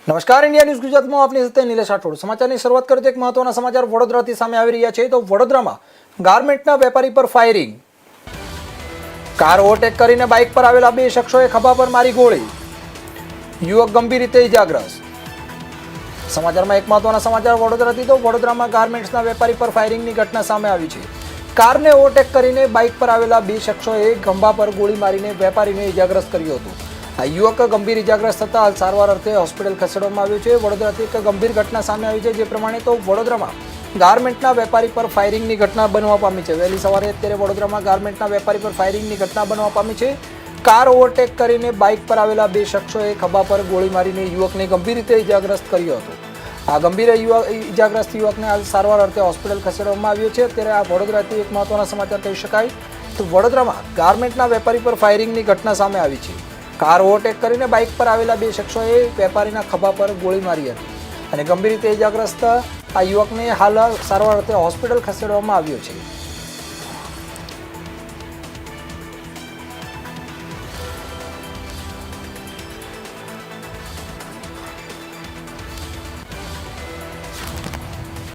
નમસ્કાર, India news ગુજરાતમાં આપની સાથે નિલેશ રાઠોડ. સમાચારની શરૂઆત કરીએ તો એક મહત્વના સમાચાર વડોદરાથી સામે આવી રહ્યા છે. તો વડોદરામાં ગાર્મેન્ટના વેપારી પર ફાયરિંગ. કાર ઓવરટેક કરીને બાઇક પર આવેલા બે શખ્સોએ ખભા પર મારી ગોળી. યુવક ગંભીર રીતે ઇજાગ્રસ્ત. સમાચારમાં એક મહત્વના સમાચાર વડોદરાથી. તો વડોદરામાં ગાર્મેન્ટ્સના વેપારી પર ફાયરિંગની ઘટના સામે આવી છે. કારને ઓવરટેક કરીને બાઇક પર આવેલા બે શખ્સોએ ખભા પર ગોળી મારીને વેપારીને ઇજાગ્રસ્ત કર્યો હતો. આ યુવક ગંભીર ઇજાગ્રસ્ત થતા હાલ સારવાર અર્થે હોસ્પિટલ ખસેડવામાં આવ્યો છે. વડોદરાથી એક ગંભીર ઘટના સામે આવી છે. જે પ્રમાણે તો વડોદરામાં ગાર્મેન્ટના વેપારી પર ફાયરિંગની ઘટના બનવા પામી છે. વહેલી સવારે અત્યારે વડોદરામાં ગાર્મેન્ટના વેપારી પર ફાયરિંગની ઘટના બનવા પામી છે. કાર ઓવરટેક કરીને બાઇક પર આવેલા બે શખ્સોએ ખભા પર ગોળી મારીને યુવકને ગંભીર રીતે ઇજાગ્રસ્ત કર્યો હતો. આ ગંભીર ઇજાગ્રસ્ત યુવકને હાલ સારવાર અર્થે હોસ્પિટલ ખસેડવામાં આવ્યો છે. અત્યારે આ વડોદરાથી એક મહત્વના સમાચાર કહી શકાય. તો વડોદરામાં ગાર્મેન્ટના વેપારી પર ફાયરિંગની ઘટના સામે આવી છે. કાર ઓવરટેક કરીને બાઇક પર આવેલા બે શખ્સોએ વેપારીના ખભા પર ગોળી મારી હતી અને ગંભીર રીતે ઇજાગ્રસ્ત આ યુવકને હાલ સારવાર અર્થે હોસ્પિટલ ખસેડવામાં આવ્યો છે.